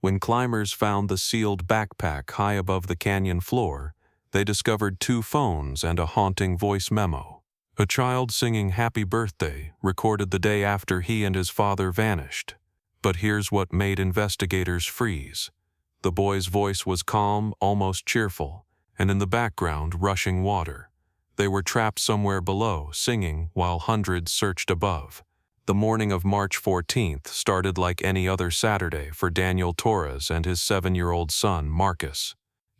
When climbers found the sealed backpack high above the canyon floor, they discovered 2 phones and a haunting voice memo. A child singing "Happy Birthday" recorded the day after he and his father vanished. But here's what made investigators freeze. The boy's voice was calm, almost cheerful, and in the background, rushing water. They were trapped somewhere below, singing, while hundreds searched above. The morning of March 14th started like any other Saturday for Daniel Torres and his 7-year-old son, Marcus.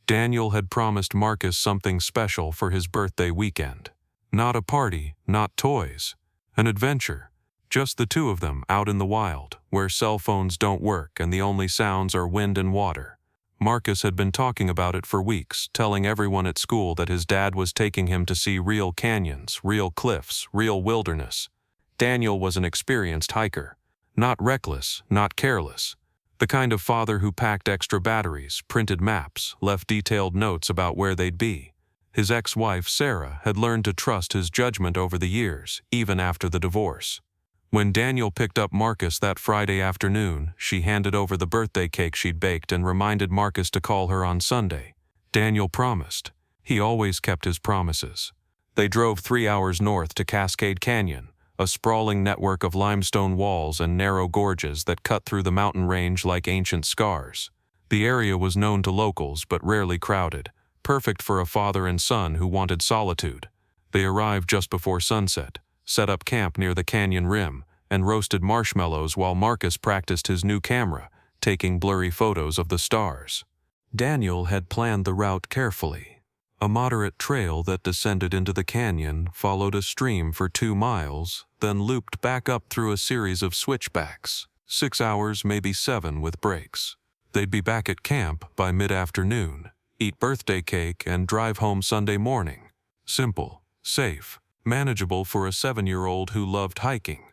Daniel had promised Marcus something special for his birthday weekend. Not a party, not toys. An adventure. Just the 2 of them out in the wild, where cell phones don't work and the only sounds are wind and water. Marcus had been talking about it for weeks, telling everyone at school that his dad was taking him to see real canyons, real cliffs, real wilderness. Daniel was an experienced hiker. Not reckless, not careless. The kind of father who packed extra batteries, printed maps, left detailed notes about where they'd be. His ex-wife, Sarah, had learned to trust his judgment over the years, even after the divorce. When Daniel picked up Marcus that Friday afternoon, she handed over the birthday cake she'd baked and reminded Marcus to call her on Sunday. Daniel promised. He always kept his promises. They drove 3 hours north to Cascade Canyon, a sprawling network of limestone walls and narrow gorges that cut through the mountain range like ancient scars. The area was known to locals but rarely crowded, perfect for a father and son who wanted solitude. They arrived just before sunset, set up camp near the canyon rim, and roasted marshmallows while Marcus practiced his new camera, taking blurry photos of the stars. Daniel had planned the route carefully. A moderate trail that descended into the canyon followed a stream for 2 miles, then looped back up through a series of switchbacks, 6 hours, maybe 7 with breaks. They'd be back at camp by mid-afternoon, eat birthday cake, and drive home Sunday morning. Simple, safe, manageable for a 7-year-old who loved hiking.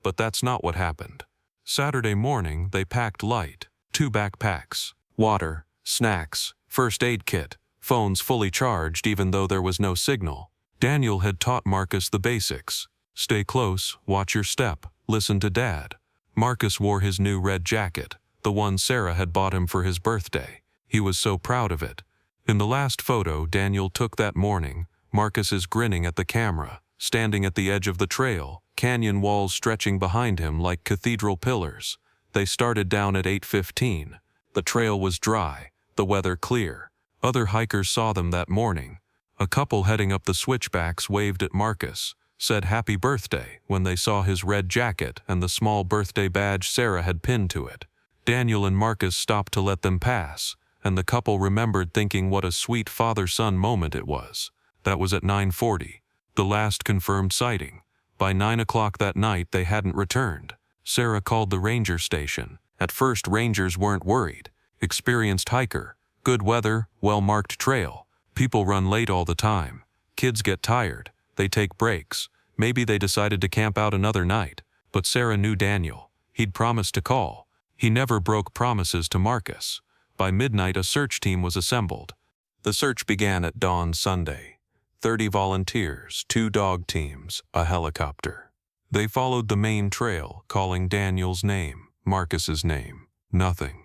But that's not what happened. Saturday morning, they packed light, 2 backpacks, water, snacks, first aid kit, phones fully charged even though there was no signal. Daniel had taught Marcus the basics. Stay close, watch your step, listen to Dad. Marcus wore his new red jacket, the one Sarah had bought him for his birthday. He was so proud of it. In the last photo Daniel took that morning, Marcus is grinning at the camera, standing at the edge of the trail, canyon walls stretching behind him like cathedral pillars. They started down at 8:15. The trail was dry, the weather clear. Other hikers saw them that morning. A couple heading up the switchbacks waved at Marcus, said happy birthday when they saw his red jacket and the small birthday badge Sarah had pinned to it. Daniel and Marcus stopped to let them pass, and the couple remembered thinking what a sweet father-son moment it was. That was at 9:40, the last confirmed sighting. By 9 o'clock that night they hadn't returned. Sarah called the ranger station. At first rangers weren't worried. Experienced hiker, good weather, well-marked trail. People run late all the time. Kids get tired. They take breaks. Maybe they decided to camp out another night. But Sarah knew Daniel. He'd promised to call. He never broke promises to Marcus. By midnight a search team was assembled. The search began at dawn Sunday. 30 volunteers, 2 dog teams, a helicopter. They followed the main trail, calling Daniel's name, Marcus's name. Nothing.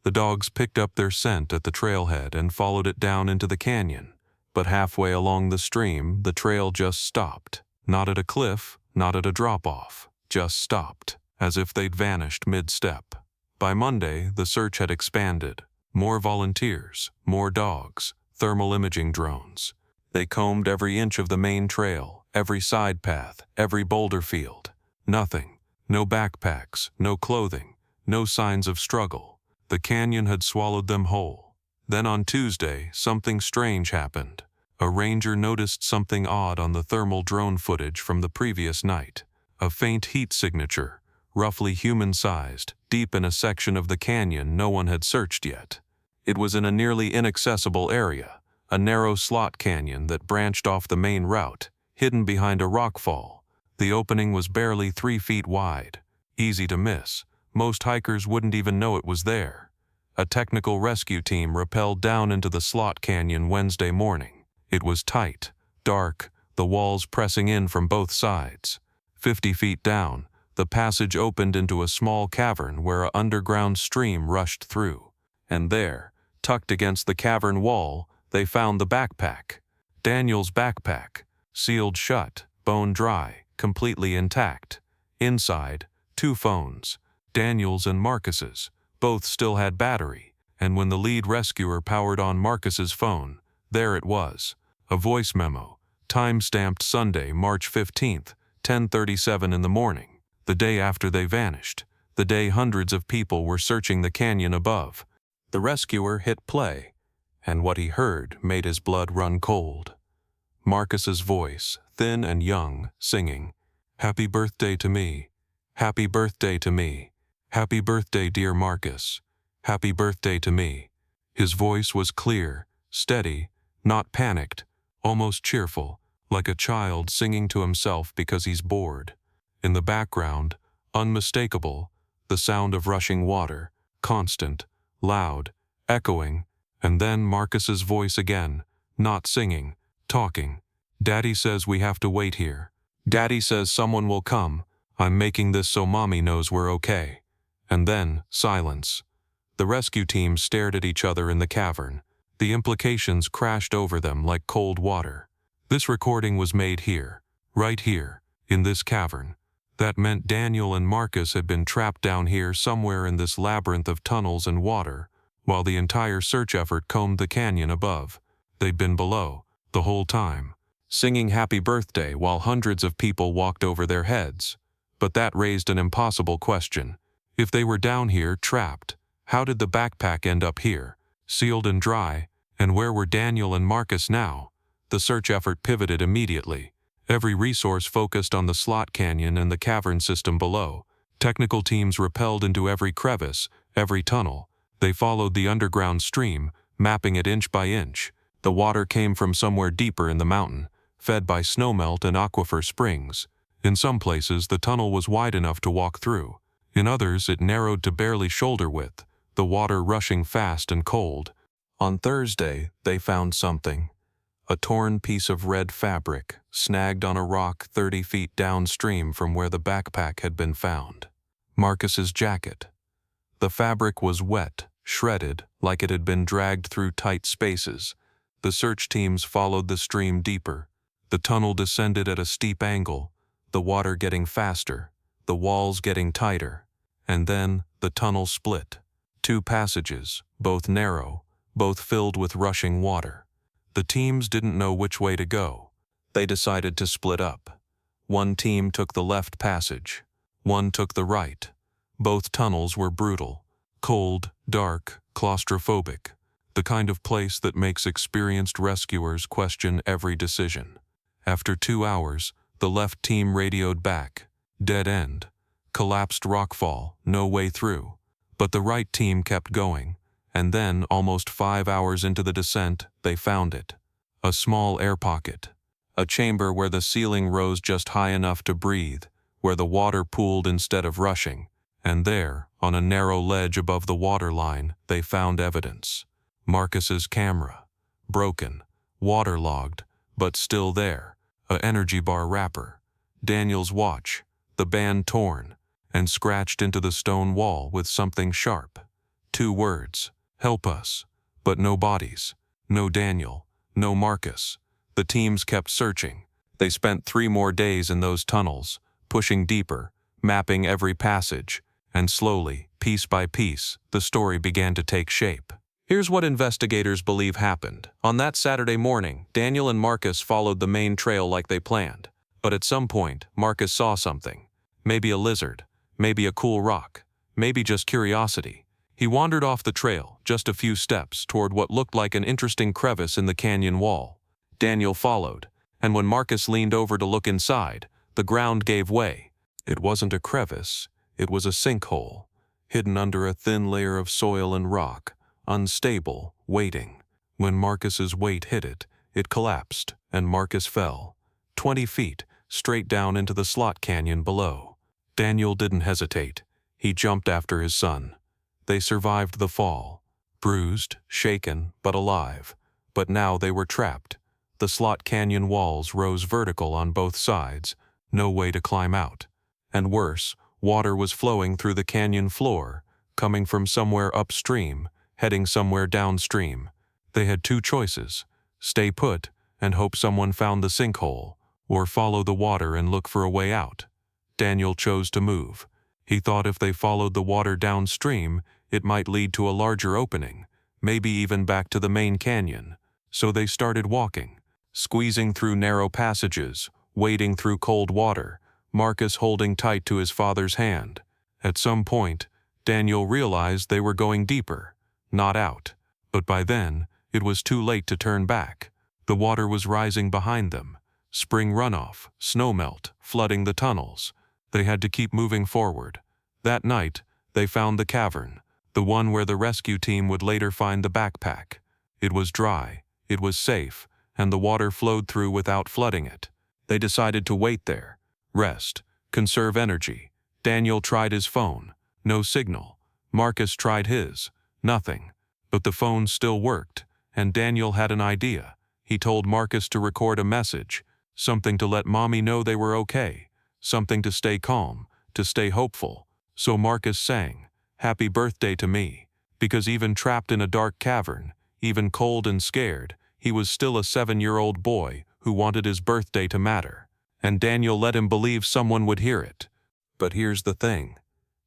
The dogs picked up their scent at the trailhead and followed it down into the canyon. But halfway along the stream, the trail just stopped. Not at a cliff, not at a drop-off. Just stopped, as if they'd vanished mid-step. By Monday, the search had expanded. More volunteers, more dogs, thermal imaging drones. They combed every inch of the main trail, every side path, every boulder field. Nothing. No backpacks, no clothing, no signs of struggle. The canyon had swallowed them whole. Then on Tuesday, something strange happened. A ranger noticed something odd on the thermal drone footage from the previous night. A faint heat signature, roughly human-sized, deep in a section of the canyon no one had searched yet. It was in a nearly inaccessible area, a narrow slot canyon that branched off the main route, hidden behind a rockfall. The opening was barely 3 feet wide. Easy to miss. Most hikers wouldn't even know it was there. A technical rescue team rappelled down into the slot canyon Wednesday morning. It was tight, dark, the walls pressing in from both sides. 50 feet down, the passage opened into a small cavern where an underground stream rushed through. and there, tucked against the cavern wall, they found the backpack. Daniel's backpack, sealed shut, bone dry, completely intact. Inside, 2 phones, Daniel's and Marcus's. Both still had battery, and when the lead rescuer powered on Marcus's phone, there it was, a voice memo, time-stamped Sunday, March 15th, 10:37 in the morning, the day after they vanished, the day hundreds of people were searching the canyon above. The rescuer hit play, and what he heard made his blood run cold. Marcus's voice, thin and young, singing, "Happy birthday to me. Happy birthday to me. Happy birthday, dear Marcus. Happy birthday to me." His voice was clear, steady, not panicked, almost cheerful, like a child singing to himself because he's bored. In the background, unmistakable, the sound of rushing water, constant, loud, echoing, and then Marcus's voice again, not singing, talking. "Daddy says we have to wait here. Daddy says someone will come. I'm making this so Mommy knows we're okay." And then, silence. The rescue team stared at each other in the cavern. The implications crashed over them like cold water. This recording was made here, right here, in this cavern. That meant Daniel and Marcus had been trapped down here somewhere in this labyrinth of tunnels and water, while the entire search effort combed the canyon above. They'd been below, the whole time, singing happy birthday while hundreds of people walked over their heads. But that raised an impossible question. If they were down here, trapped, how did the backpack end up here, sealed and dry, and where were Daniel and Marcus now? The search effort pivoted immediately. Every resource focused on the slot canyon and the cavern system below. Technical teams rappelled into every crevice, every tunnel. They followed the underground stream, mapping it inch by inch. The water came from somewhere deeper in the mountain, fed by snowmelt and aquifer springs. In some places, the tunnel was wide enough to walk through. In others, it narrowed to barely shoulder width, the water rushing fast and cold. On Thursday, they found something. A torn piece of red fabric, snagged on a rock 30 feet downstream from where the backpack had been found. Marcus's jacket. The fabric was wet, shredded, like it had been dragged through tight spaces. The search teams followed the stream deeper. The tunnel descended at a steep angle, the water getting faster, the walls getting tighter, and then the tunnel split. 2 passages, both narrow, both filled with rushing water. The teams didn't know which way to go. They decided to split up. One team took the left passage. One took the right. Both tunnels were brutal, cold, dark, claustrophobic, the kind of place that makes experienced rescuers question every decision. After 2 hours, the left team radioed back. Dead end. Collapsed rockfall, no way through. But the right team kept going, and then, almost 5 hours into the descent, they found it. A small air pocket. A chamber where the ceiling rose just high enough to breathe, where the water pooled instead of rushing. And there, on a narrow ledge above the waterline, they found evidence. Marcus's camera. Broken, waterlogged, but still there. A energy bar wrapper. Daniel's watch. The band torn, and scratched into the stone wall with something sharp. 2 words. Help us. But no bodies. No Daniel. No Marcus. The teams kept searching. They spent 3 more days in those tunnels, pushing deeper, mapping every passage, and slowly, piece by piece, the story began to take shape. Here's what investigators believe happened. On that Saturday morning, Daniel and Marcus followed the main trail like they planned. But at some point, Marcus saw something. Maybe a lizard, maybe a cool rock, maybe just curiosity. He wandered off the trail, just a few steps, toward what looked like an interesting crevice in the canyon wall. Daniel followed, and when Marcus leaned over to look inside, the ground gave way. It wasn't a crevice, it was a sinkhole, hidden under a thin layer of soil and rock, unstable, waiting. When Marcus's weight hit it, it collapsed, and Marcus fell. 20 feet, straight down into the slot canyon below. Daniel didn't hesitate. He jumped after his son. They survived the fall, bruised, shaken, but alive. But now they were trapped. The slot canyon walls rose vertical on both sides, no way to climb out. And worse, water was flowing through the canyon floor, coming from somewhere upstream, heading somewhere downstream. They had two choices: stay put and hope someone found the sinkhole, or follow the water and look for a way out. Daniel chose to move. He thought if they followed the water downstream, it might lead to a larger opening, maybe even back to the main canyon. So they started walking, squeezing through narrow passages, wading through cold water, Marcus holding tight to his father's hand. At some point, Daniel realized they were going deeper, not out. But by then, it was too late to turn back. The water was rising behind them. Spring runoff, snowmelt, flooding the tunnels. They had to keep moving forward. That night, they found the cavern, the one where the rescue team would later find the backpack. It was dry, it was safe, and the water flowed through without flooding it. They decided to wait there, rest, conserve energy. Daniel tried his phone. No signal. Marcus tried his. Nothing. But the phone still worked, and Daniel had an idea. He told Marcus to record a message, something to let Mommy know they were okay, something to stay calm, to stay hopeful. So Marcus sang, "Happy birthday to me," because even trapped in a dark cavern, even cold and scared, he was still a 7-year-old boy who wanted his birthday to matter. And Daniel let him believe someone would hear it. But here's the thing.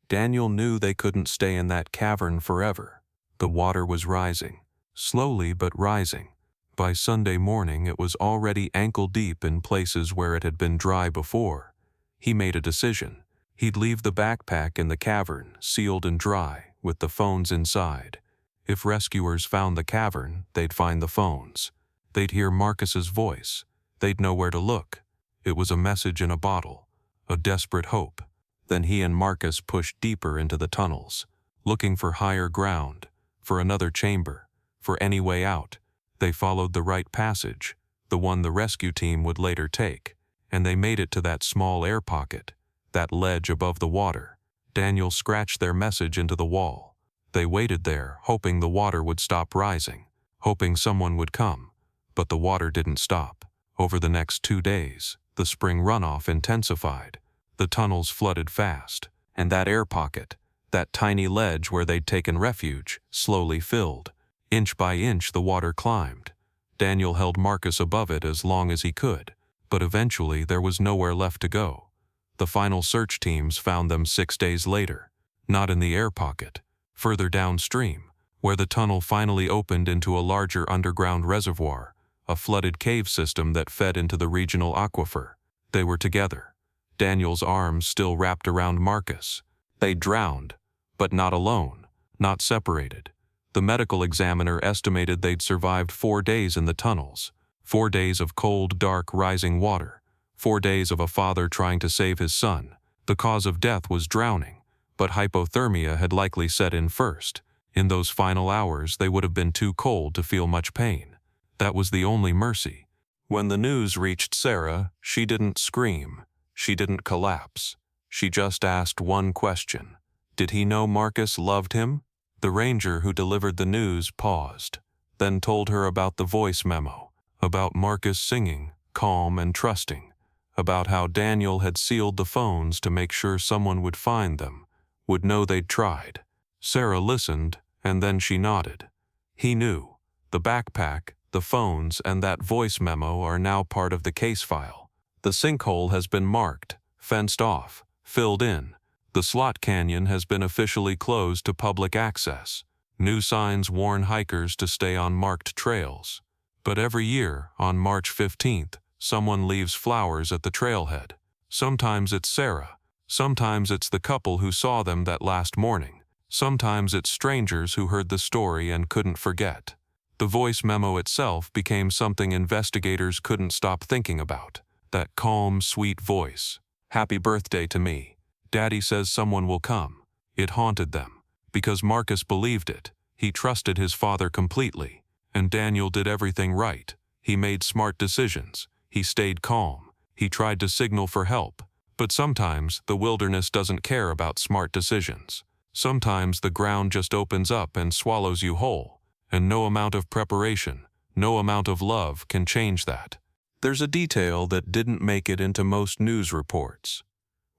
Daniel knew they couldn't stay in that cavern forever. The water was rising, slowly but rising. By Sunday morning it was already ankle-deep in places where it had been dry before. He made a decision. He'd leave the backpack in the cavern, sealed and dry, with the phones inside. If rescuers found the cavern, they'd find the phones. They'd hear Marcus's voice. They'd know where to look. It was a message in a bottle, a desperate hope. Then he and Marcus pushed deeper into the tunnels, looking for higher ground, for another chamber, for any way out. They followed the right passage, the one the rescue team would later take, and they made it to that small air pocket, that ledge above the water. Daniel scratched their message into the wall. They waited there, hoping the water would stop rising, hoping someone would come. But the water didn't stop. Over the next 2 days, the spring runoff intensified. The tunnels flooded fast, and that air pocket, that tiny ledge where they'd taken refuge, slowly filled. Inch by inch the water climbed. Daniel held Marcus above it as long as he could, but eventually there was nowhere left to go. The final search teams found them 6 days later, not in the air pocket, further downstream, where the tunnel finally opened into a larger underground reservoir, a flooded cave system that fed into the regional aquifer. They were together, Daniel's arms still wrapped around Marcus. They drowned, but not alone, not separated. The medical examiner estimated they'd survived 4 days in the tunnels, 4 days of cold, dark, rising water, 4 days of a father trying to save his son. The cause of death was drowning, but hypothermia had likely set in first. In those final hours, they would have been too cold to feel much pain. That was the only mercy. When the news reached Sarah, she didn't scream. She didn't collapse. She just asked one question. Did he know Marcus loved him? The ranger who delivered the news paused, then told her about the voice memo, about Marcus singing, calm and trusting, about how Daniel had sealed the phones to make sure someone would find them, would know they'd tried. Sarah listened, and then she nodded. He knew. The backpack, the phones, and that voice memo are now part of the case file. The sinkhole has been marked, fenced off, filled in. The slot canyon has been officially closed to public access. New signs warn hikers to stay on marked trails. But every year, on March 15th, someone leaves flowers at the trailhead. Sometimes it's Sarah. Sometimes it's the couple who saw them that last morning. Sometimes it's strangers who heard the story and couldn't forget. The voice memo itself became something investigators couldn't stop thinking about. That calm, sweet voice. "Happy birthday to me. Daddy says someone will come." It haunted them, because Marcus believed it. He trusted his father completely. And Daniel did everything right. He made smart decisions. He stayed calm. He tried to signal for help. But sometimes the wilderness doesn't care about smart decisions. Sometimes the ground just opens up and swallows you whole. And no amount of preparation, no amount of love can change that. There's a detail that didn't make it into most news reports.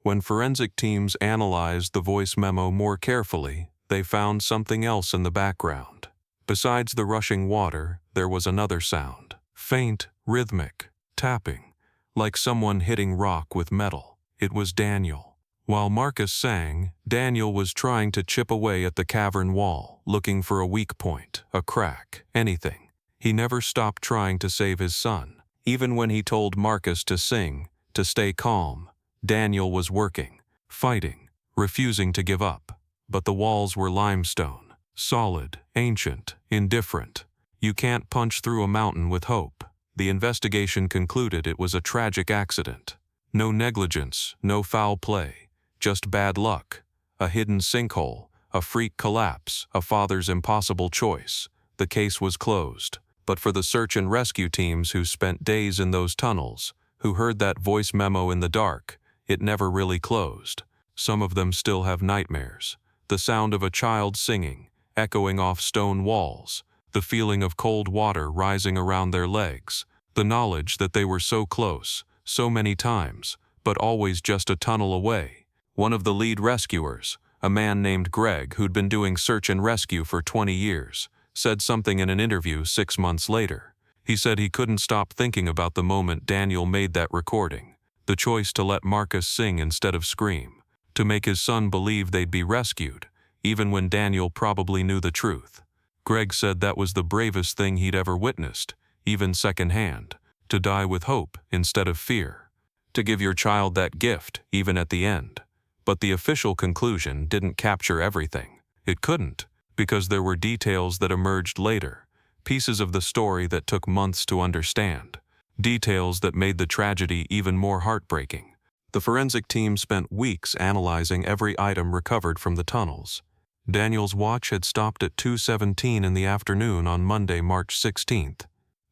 When forensic teams analyzed the voice memo more carefully, they found something else in the background. Besides the rushing water, there was another sound. Faint, rhythmic, tapping, like someone hitting rock with metal. It was Daniel. While Marcus sang, Daniel was trying to chip away at the cavern wall, looking for a weak point, a crack, anything. He never stopped trying to save his son. Even when he told Marcus to sing, to stay calm, Daniel was working, fighting, refusing to give up. But the walls were limestone, solid, ancient, indifferent. You can't punch through a mountain with hope. The investigation concluded it was a tragic accident. No negligence, no foul play, just bad luck. A hidden sinkhole, a freak collapse, a father's impossible choice. The case was closed. But for the search and rescue teams who spent days in those tunnels, who heard that voice memo in the dark, it never really closed. Some of them still have nightmares. The sound of a child singing, echoing off stone walls, the feeling of cold water rising around their legs, the knowledge that they were so close, so many times, but always just a tunnel away. One of the lead rescuers, a man named Greg who'd been doing search and rescue for 20 years, said something in an interview 6 months later. He said he couldn't stop thinking about the moment Daniel made that recording, the choice to let Marcus sing instead of scream, to make his son believe they'd be rescued, even when Daniel probably knew the truth. Greg said that was the bravest thing he'd ever witnessed, even secondhand, to die with hope instead of fear, to give your child that gift even at the end. But the official conclusion didn't capture everything. It couldn't, because there were details that emerged later, pieces of the story that took months to understand, details that made the tragedy even more heartbreaking. The forensic team spent weeks analyzing every item recovered from the tunnels. Daniel's watch had stopped at 2:17 in the afternoon on Monday, March 16th.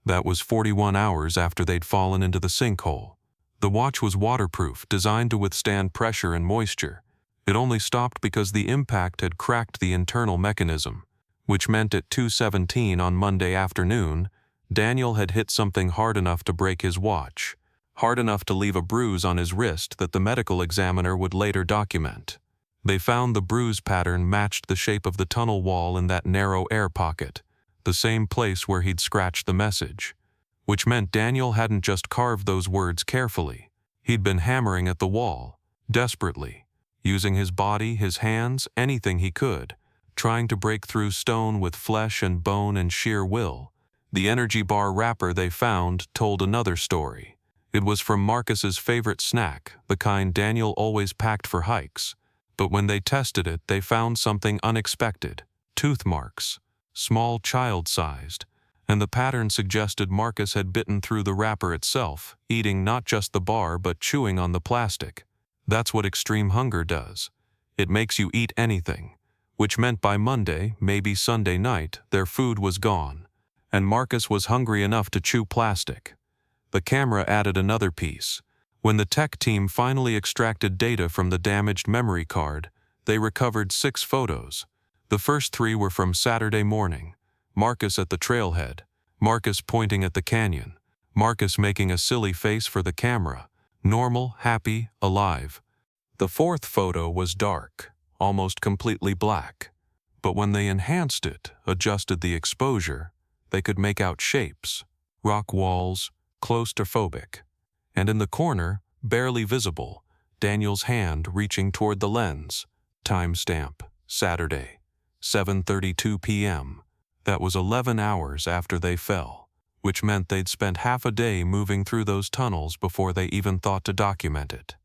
That was 41 hours after they'd fallen into the sinkhole. The watch was waterproof, designed to withstand pressure and moisture. It only stopped because the impact had cracked the internal mechanism, which meant at 2:17 on Monday afternoon, Daniel had hit something hard enough to break his watch, hard enough to leave a bruise on his wrist that the medical examiner would later document. They found the bruise pattern matched the shape of the tunnel wall in that narrow air pocket, the same place where he'd scratched the message, which meant Daniel hadn't just carved those words carefully. He'd been hammering at the wall, desperately, using his body, his hands, anything he could, trying to break through stone with flesh and bone and sheer will. The energy bar wrapper they found told another story. It was from Marcus's favorite snack, the kind Daniel always packed for hikes. But when they tested it, they found something unexpected. Tooth marks, small child-sized, and the pattern suggested Marcus had bitten through the wrapper itself, eating not just the bar but chewing on the plastic. That's what extreme hunger does. It makes you eat anything, which meant by Monday, maybe Sunday night, their food was gone, and Marcus was hungry enough to chew plastic. The camera added another piece. When the tech team finally extracted data from the damaged memory card, they recovered 6 photos. The first 3 were from Saturday morning. Marcus at the trailhead, Marcus pointing at the canyon, Marcus making a silly face for the camera, normal, happy, alive. The 4th photo was dark, almost completely black. But when they enhanced it, adjusted the exposure, they could make out shapes, rock walls, claustrophobic. And in the corner, barely visible, Daniel's hand reaching toward the lens. Timestamp, Saturday, 7:32 p.m. That was 11 hours after they fell, which meant they'd spent half a day moving through those tunnels before they even thought to document it.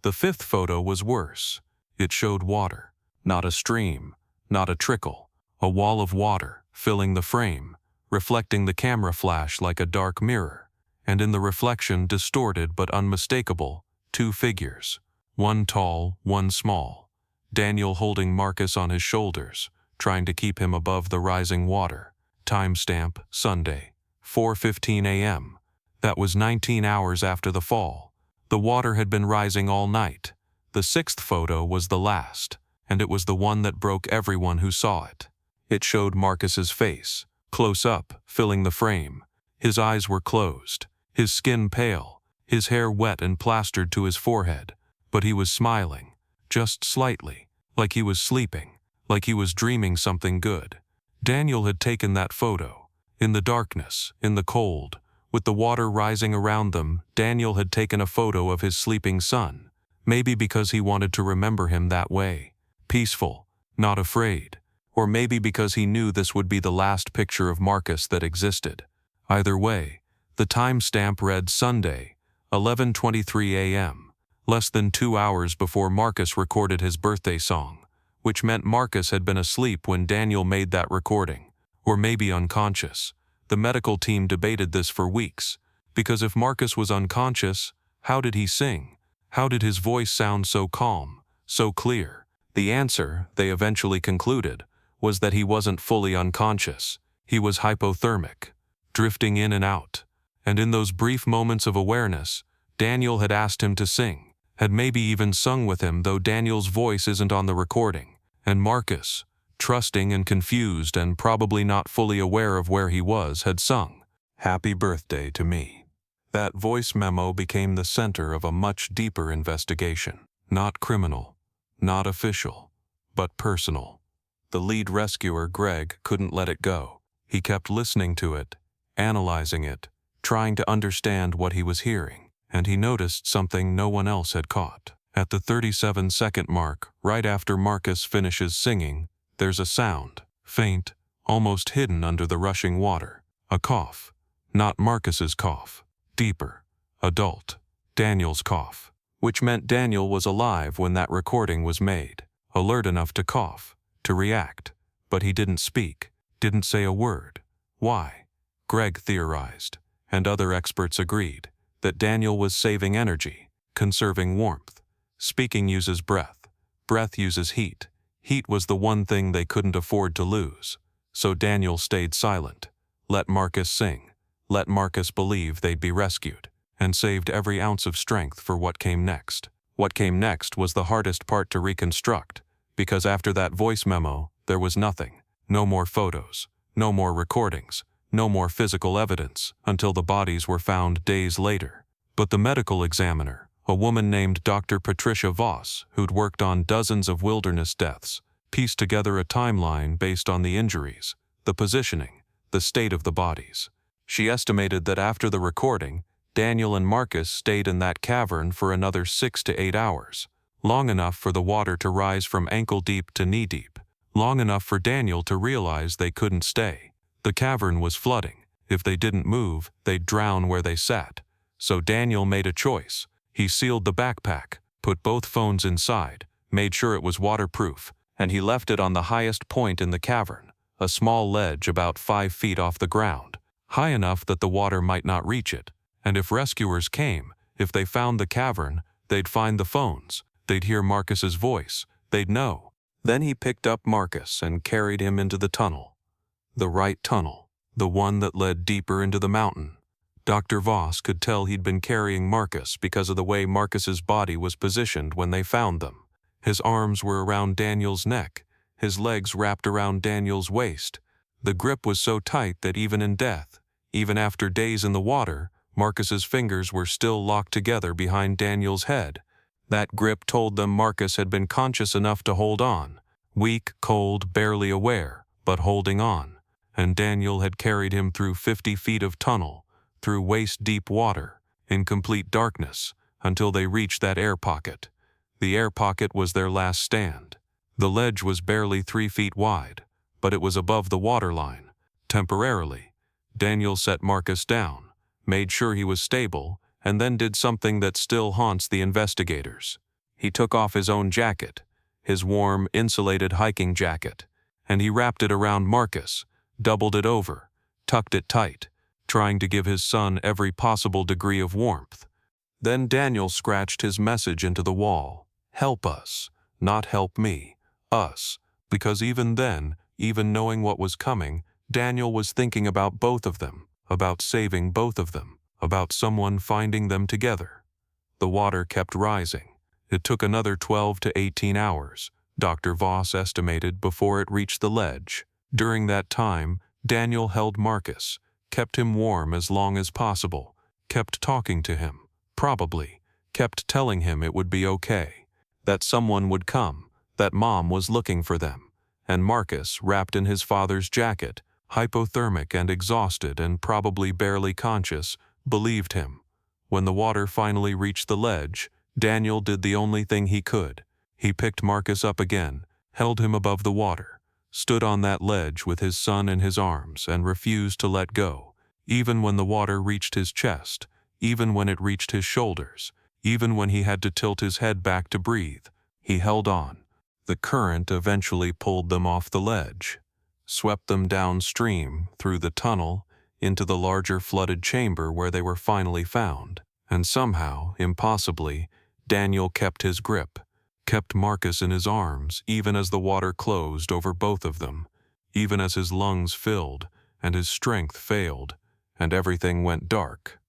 The 5th photo was worse. It showed water, not a stream, not a trickle, a wall of water filling the frame, reflecting the camera flash like a dark mirror, and in the reflection, distorted but unmistakable, 2 figures, one tall, one small, Daniel holding Marcus on his shoulders, trying to keep him above the rising water. Timestamp, Sunday, 4:15 a.m. That was 19 hours after the fall. The water had been rising all night. The 6th photo was the last, and it was the one that broke everyone who saw it. It showed Marcus's face, close up, filling the frame. His eyes were closed, his skin pale, his hair wet and plastered to his forehead, but he was smiling, just slightly, like he was sleeping, like he was dreaming something good. Daniel had taken that photo. In the darkness, in the cold, with the water rising around them, Daniel had taken a photo of his sleeping son, maybe because he wanted to remember him that way, peaceful, not afraid, or maybe because he knew this would be the last picture of Marcus that existed. Either way, the timestamp read Sunday, 11:23 a.m., less than 2 hours before Marcus recorded his birthday song, which meant Marcus had been asleep when Daniel made that recording, or maybe unconscious. The medical team debated this for weeks, because if Marcus was unconscious, how did he sing? How did his voice sound so calm, so clear? The answer, they eventually concluded, was that he wasn't fully unconscious. He was hypothermic, drifting in and out. And in those brief moments of awareness, Daniel had asked him to sing, had maybe even sung with him, though Daniel's voice isn't on the recording. And Marcus, trusting and confused and probably not fully aware of where he was, had sung, "Happy Birthday to Me." That voice memo became the center of a much deeper investigation. Not criminal, not official, but personal. The lead rescuer, Greg, couldn't let it go. He kept listening to it, analyzing it, trying to understand what he was hearing, and he noticed something no one else had caught. At the 37-second mark, right after Marcus finishes singing, there's a sound, faint, almost hidden under the rushing water. A cough. Not Marcus's cough. Deeper. Adult. Daniel's cough. Which meant Daniel was alive when that recording was made. Alert enough to cough, to react. But he didn't speak, didn't say a word. Why? Greg theorized, and other experts agreed, that Daniel was saving energy, conserving warmth. Speaking uses breath. Breath uses heat. Heat was the one thing they couldn't afford to lose. So Daniel stayed silent, let Marcus sing, let Marcus believe they'd be rescued, and saved every ounce of strength for what came next. What came next was the hardest part to reconstruct, because after that voice memo, there was nothing. No more photos, no more recordings, no more physical evidence, until the bodies were found days later. But the medical examiner, a woman named Dr. Patricia Voss, who'd worked on dozens of wilderness deaths, pieced together a timeline based on the injuries, the positioning, the state of the bodies. She estimated that after the recording, Daniel and Marcus stayed in that cavern for another 6 to 8 hours, long enough for the water to rise from ankle-deep to knee-deep, long enough for Daniel to realize they couldn't stay. The cavern was flooding. If they didn't move, they'd drown where they sat. So Daniel made a choice. He sealed the backpack, put both phones inside, made sure it was waterproof, and he left it on the highest point in the cavern, a small ledge about 5 feet off the ground, high enough that the water might not reach it. And if rescuers came, if they found the cavern, they'd find the phones, they'd hear Marcus's voice, they'd know. Then he picked up Marcus and carried him into the tunnel. The right tunnel, the one that led deeper into the mountain. Dr. Voss could tell he'd been carrying Marcus because of the way Marcus's body was positioned when they found them. His arms were around Daniel's neck, his legs wrapped around Daniel's waist. The grip was so tight that even in death, even after days in the water, Marcus's fingers were still locked together behind Daniel's head. That grip told them Marcus had been conscious enough to hold on, weak, cold, barely aware, but holding on. And Daniel had carried him through 50 feet of tunnel, through waist-deep water, in complete darkness, until they reached that air pocket. The air pocket was their last stand. The ledge was barely 3 feet wide, but it was above the waterline. Temporarily, Daniel set Marcus down, made sure he was stable, and then did something that still haunts the investigators. He took off his own jacket, his warm, insulated hiking jacket, and he wrapped it around Marcus, doubled it over, tucked it tight, trying to give his son every possible degree of warmth. Then Daniel scratched his message into the wall. Help us, not help me, us, because even then, even knowing what was coming, Daniel was thinking about both of them, about saving both of them, about someone finding them together. The water kept rising. It took another 12 to 18 hours, Dr. Voss estimated, before it reached the ledge. During that time, Daniel held Marcus, kept him warm as long as possible, kept talking to him, probably, kept telling him it would be okay, that someone would come, that Mom was looking for them. and Marcus, wrapped in his father's jacket, hypothermic and exhausted and probably barely conscious, believed him. When the water finally reached the ledge, Daniel did the only thing he could. He picked Marcus up again, held him above the water, stood on that ledge with his son in his arms, and refused to let go, even when the water reached his chest, even when it reached his shoulders, even when he had to tilt his head back to breathe. He held on. The current eventually pulled them off the ledge, swept them downstream, through the tunnel, into the larger flooded chamber where they were finally found. And somehow, impossibly, Daniel kept his grip, kept Marcus in his arms, even as the water closed over both of them, even as his lungs filled, and his strength failed, and everything went dark.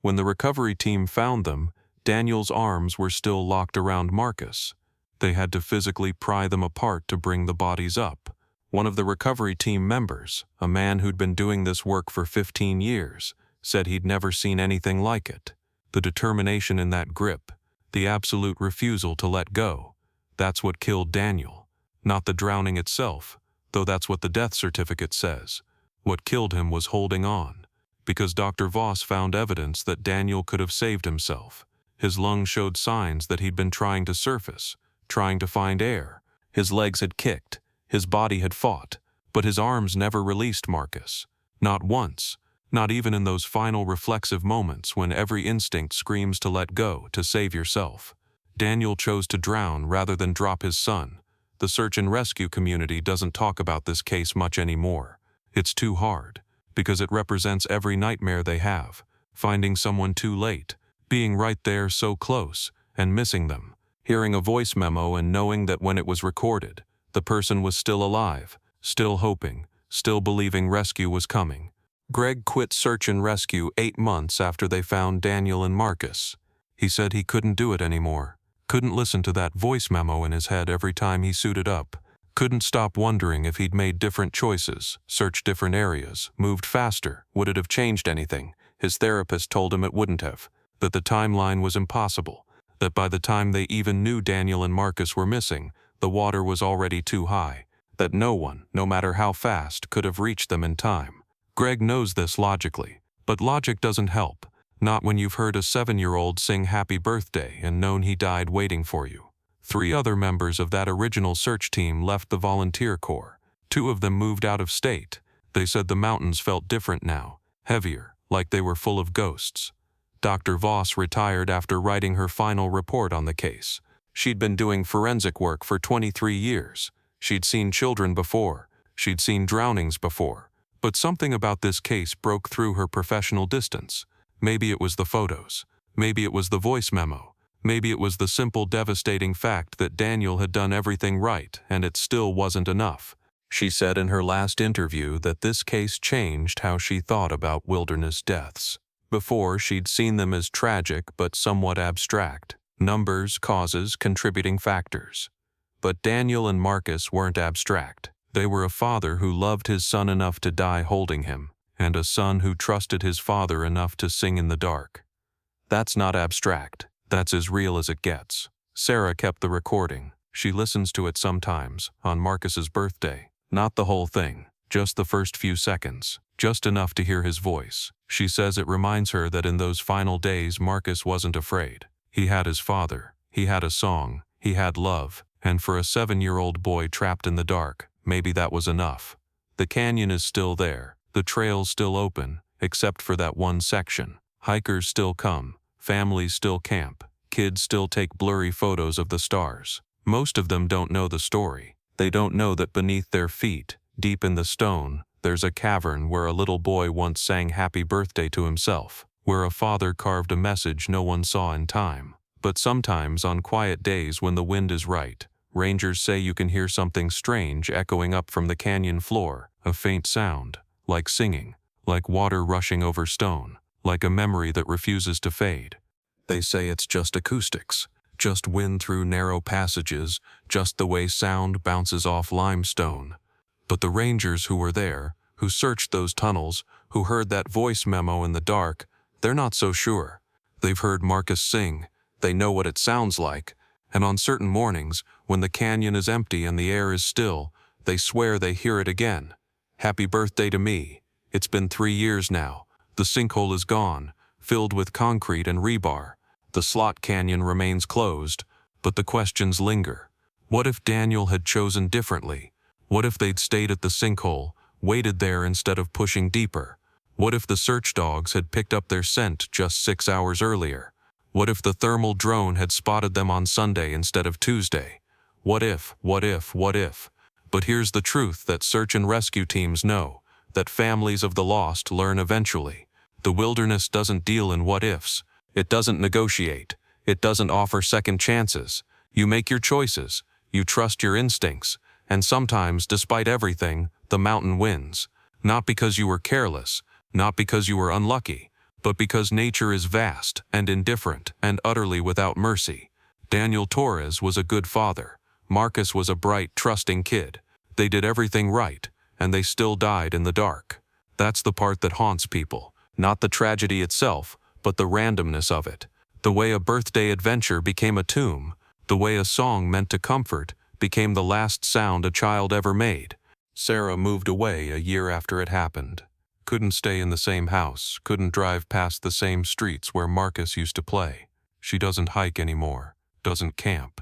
When the recovery team found them, Daniel's arms were still locked around Marcus. They had to physically pry them apart to bring the bodies up. One of the recovery team members, a man who'd been doing this work for 15 years, said he'd never seen anything like it. The determination in that grip, the absolute refusal to let go, that's what killed Daniel. Not the drowning itself, though that's what the death certificate says. What killed him was holding on, because Dr. Voss found evidence that Daniel could have saved himself. His lungs showed signs that he'd been trying to surface, trying to find air. His legs had kicked, his body had fought, but his arms never released Marcus. Not once, not even in those final reflexive moments when every instinct screams to let go, to save yourself. Daniel chose to drown rather than drop his son. The search and rescue community doesn't talk about this case much anymore. It's too hard, because it represents every nightmare they have, finding someone too late, being right there so close, and missing them, hearing a voice memo and knowing that when it was recorded, the person was still alive, still hoping, still believing rescue was coming. Greg quit search and rescue 8 months after they found Daniel and Marcus. He said he couldn't do it anymore, couldn't listen to that voice memo in his head every time he suited up, couldn't stop wondering if he'd made different choices, searched different areas, moved faster, would it have changed anything? His therapist told him it wouldn't have, that the timeline was impossible, that by the time they even knew Daniel and Marcus were missing, the water was already too high, that no one, no matter how fast, could have reached them in time. Greg knows this logically, but logic doesn't help, not when you've heard a 7-year-old sing happy birthday and known he died waiting for you. 3 other members of that original search team left the volunteer corps. 2 of them moved out of state. They said the mountains felt different now, heavier, like they were full of ghosts. Dr. Voss retired after writing her final report on the case. She'd been doing forensic work for 23 years. She'd seen children before. She'd seen drownings before. But something about this case broke through her professional distance. Maybe it was the photos. Maybe it was the voice memo. Maybe it was the simple devastating fact that Daniel had done everything right and it still wasn't enough. She said in her last interview that this case changed how she thought about wilderness deaths. Before, she'd seen them as tragic but somewhat abstract. Numbers, causes, contributing factors. But Daniel and Marcus weren't abstract. They were a father who loved his son enough to die holding him, and a son who trusted his father enough to sing in the dark. That's not abstract. That's as real as it gets. Sarah kept the recording. She listens to it sometimes, on Marcus's birthday. Not the whole thing, just the first few seconds, just enough to hear his voice. She says it reminds her that in those final days Marcus wasn't afraid. He had his father, he had a song, he had love, and for a 7-year-old boy trapped in the dark, maybe that was enough. The canyon is still there, the trail's still open, except for that one section. Hikers still come, families still camp, kids still take blurry photos of the stars. Most of them don't know the story. They don't know that beneath their feet, deep in the stone, there's a cavern where a little boy once sang happy birthday to himself, where a father carved a message no one saw in time. But sometimes on quiet days when the wind is right, rangers say you can hear something strange echoing up from the canyon floor, a faint sound, like singing, like water rushing over stone, like a memory that refuses to fade. They say it's just acoustics, just wind through narrow passages, just the way sound bounces off limestone. But the rangers who were there, who searched those tunnels, who heard that voice memo in the dark, they're not so sure. They've heard Marcus sing, they know what it sounds like, and on certain mornings, when the canyon is empty and the air is still, They swear they hear it again. Happy birthday to me. It's been 3 years now. The sinkhole is gone, filled with concrete and rebar. The slot canyon remains closed, but the questions linger. What if Daniel had chosen differently? What if they'd stayed at the sinkhole, waited there instead of pushing deeper? What if the search dogs had picked up their scent just 6 hours earlier? What if the thermal drone had spotted them on Sunday instead of Tuesday? What if, what if, what if? But here's the truth that search and rescue teams know, that families of the lost learn eventually. The wilderness doesn't deal in what ifs. It doesn't negotiate. It doesn't offer second chances. You make your choices. You trust your instincts. And sometimes, despite everything, the mountain wins. Not because you were careless, not because you were unlucky, but because nature is vast and indifferent and utterly without mercy. Daniel Torres was a good father. Marcus was a bright, trusting kid. They did everything right, and they still died in the dark. That's the part that haunts people. Not the tragedy itself, but the randomness of it. The way a birthday adventure became a tomb. The way a song meant to comfort became the last sound a child ever made. Sarah moved away a year after it happened. Couldn't stay in the same house, couldn't drive past the same streets where Marcus used to play. She doesn't hike anymore, doesn't camp.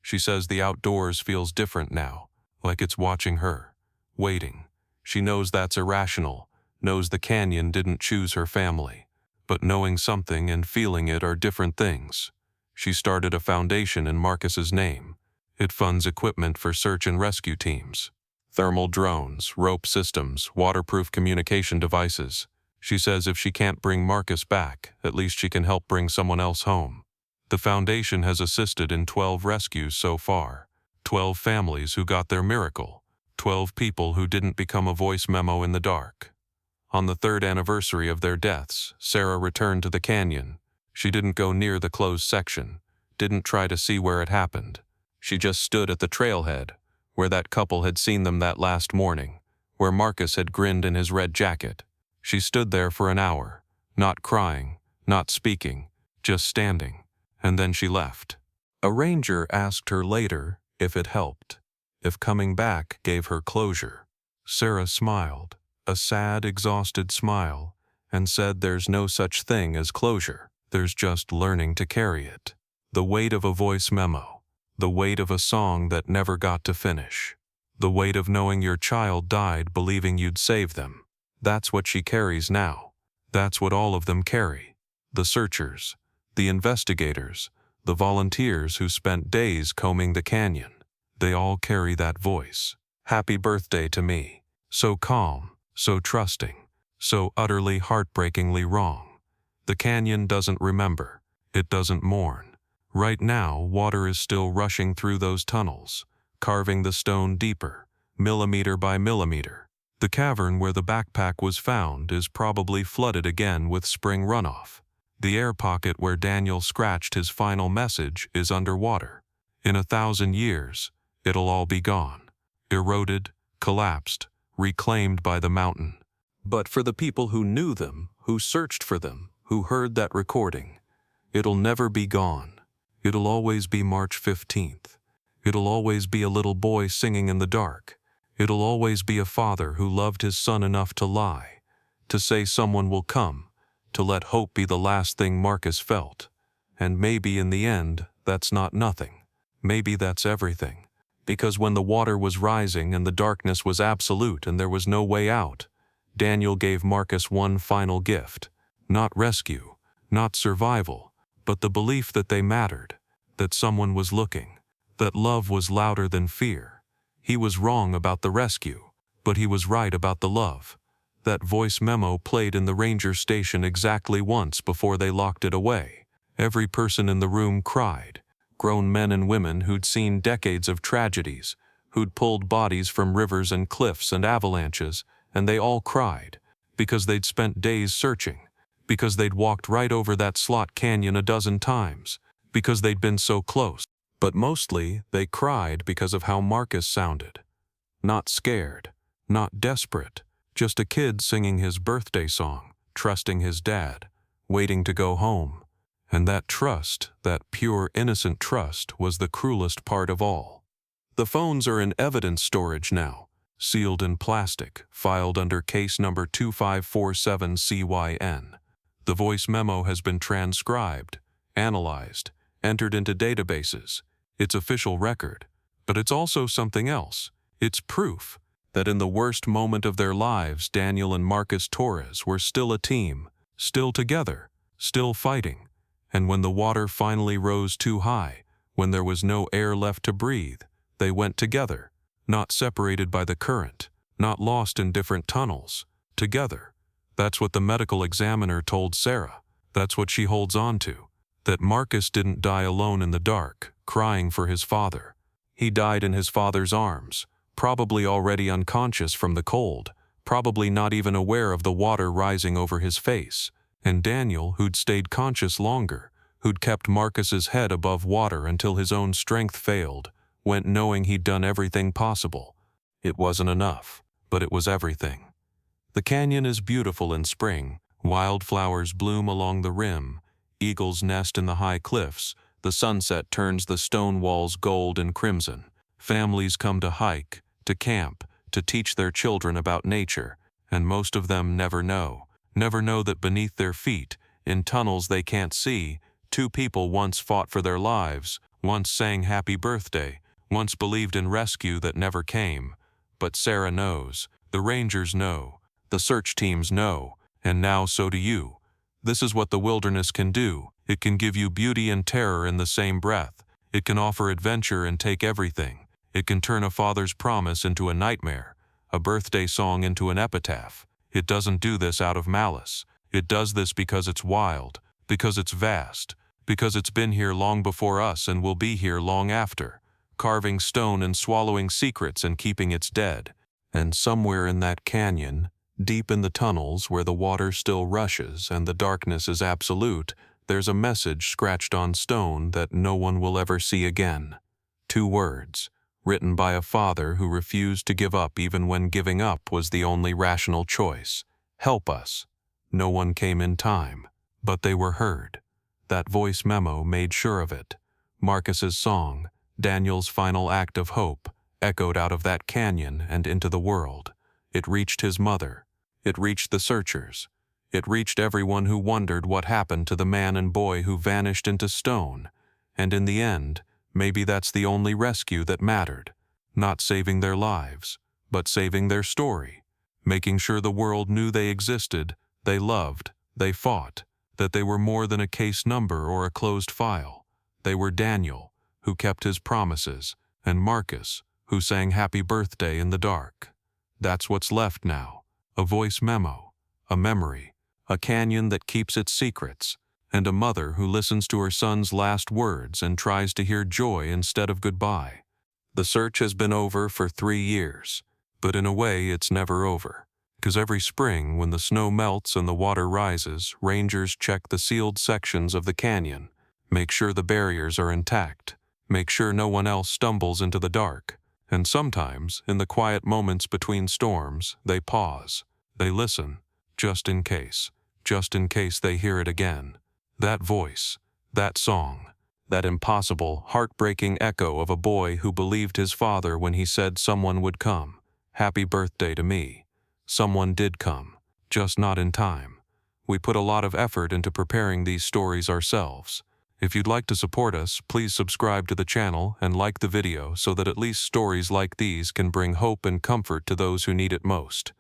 She says the outdoors feels different now, like it's watching her, waiting. She knows that's irrational, knows the canyon didn't choose her family. But knowing something and feeling it are different things. She started a foundation in Marcus's name. It funds equipment for search and rescue teams. Thermal drones, rope systems, waterproof communication devices. She says if she can't bring Marcus back, at least she can help bring someone else home. The foundation has assisted in 12 rescues so far. 12 families who got their miracle. 12 people who didn't become a voice memo in the dark. On the 3rd anniversary of their deaths, Sarah returned to the canyon. She didn't go near the closed section, didn't try to see where it happened. She just stood at the trailhead, where that couple had seen them that last morning, where Marcus had grinned in his red jacket. She stood there for an hour, not crying, not speaking, just standing, and then she left. A ranger asked her later if it helped, if coming back gave her closure. Sarah smiled, a sad, exhausted smile, and said there's no such thing as closure. There's just learning to carry it. The weight of a voice memo. The weight of a song that never got to finish. The weight of knowing your child died believing you'd save them. That's what she carries now. That's what all of them carry. The searchers, the investigators, the volunteers who spent days combing the canyon. They all carry that voice. Happy birthday to me. So calm, so trusting, so utterly heartbreakingly wrong. The canyon doesn't remember. It doesn't mourn. Right now, water is still rushing through those tunnels, carving the stone deeper, millimeter by millimeter. The cavern where the backpack was found is probably flooded again with spring runoff. The air pocket where Daniel scratched his final message is underwater. In 1,000 years, it'll all be gone. Eroded, collapsed, reclaimed by the mountain. But for the people who knew them, who searched for them, who heard that recording, it'll never be gone. It'll always be March 15th. It'll always be a little boy singing in the dark. It'll always be a father who loved his son enough to lie, to say someone will come, to let hope be the last thing Marcus felt. And maybe in the end, that's not nothing. Maybe that's everything. Because when the water was rising and the darkness was absolute and there was no way out, Daniel gave Marcus one final gift. Not rescue, not survival, but the belief that they mattered, that someone was looking, that love was louder than fear. He was wrong about the rescue, but he was right about the love. That voice memo played in the ranger station exactly once before they locked it away. Every person in the room cried. Grown men and women who'd seen decades of tragedies, who'd pulled bodies from rivers and cliffs and avalanches, and they all cried, because they'd spent days searching, because they'd walked right over that slot canyon a dozen times, because they'd been so close. But mostly, they cried because of how Marcus sounded. Not scared, not desperate, just a kid singing his birthday song, trusting his dad, waiting to go home. And that trust, that pure, innocent trust, was the cruelest part of all. The phones are in evidence storage now, sealed in plastic, filed under case number 2547CYN. The voice memo has been transcribed, analyzed, entered into databases. It's official record, but it's also something else. It's proof that in the worst moment of their lives, Daniel and Marcus Torres were still a team, still together, still fighting. And when the water finally rose too high, when there was no air left to breathe, they went together, not separated by the current, not lost in different tunnels, together. That's what the medical examiner told Sarah. That's what she holds on to. That Marcus didn't die alone in the dark, crying for his father. He died in his father's arms, probably already unconscious from the cold, probably not even aware of the water rising over his face. And Daniel, who'd stayed conscious longer, who'd kept Marcus's head above water until his own strength failed, went knowing he'd done everything possible. It wasn't enough, but it was everything. The canyon is beautiful in spring. Wildflowers bloom along the rim. Eagles nest in the high cliffs. The sunset turns the stone walls gold and crimson. Families come to hike, to camp, to teach their children about nature, and most of them never know that beneath their feet, in tunnels they can't see, two people once fought for their lives, once sang happy birthday, once believed in rescue that never came. But Sarah knows, the rangers know, the search teams know, and now so do you. This is what the wilderness can do. It can give you beauty and terror in the same breath. It can offer adventure and take everything. It can turn a father's promise into a nightmare, a birthday song into an epitaph. It doesn't do this out of malice. It does this because it's wild, because it's vast, because it's been here long before us and will be here long after, carving stone and swallowing secrets and keeping its dead. And somewhere in that canyon, deep in the tunnels where the water still rushes and the darkness is absolute, there's a message scratched on stone that no one will ever see again. 2 words, written by a father who refused to give up even when giving up was the only rational choice. Help us. No one came in time, but they were heard. That voice memo made sure of it. Marcus's song, Daniel's final act of hope, echoed out of that canyon and into the world. It reached his mother. It reached the searchers. It reached everyone who wondered what happened to the man and boy who vanished into stone. And in the end, maybe that's the only rescue that mattered. Not saving their lives, but saving their story. Making sure the world knew they existed, they loved, they fought, that they were more than a case number or a closed file. They were Daniel, who kept his promises, and Marcus, who sang happy birthday in the dark. That's what's left now. A voice memo, a memory, a canyon that keeps its secrets, and a mother who listens to her son's last words and tries to hear joy instead of goodbye. The search has been over for 3 years, but in a way it's never over. Because every spring, when the snow melts and the water rises, rangers check the sealed sections of the canyon, make sure the barriers are intact, make sure no one else stumbles into the dark. And sometimes, in the quiet moments between storms, they pause. They listen, just in case they hear it again. That voice, that song, that impossible, heartbreaking echo of a boy who believed his father when he said someone would come. Happy birthday to me. Someone did come, just not in time. We put a lot of effort into preparing these stories ourselves. If you'd like to support us, please subscribe to the channel and like the video so that at least stories like these can bring hope and comfort to those who need it most.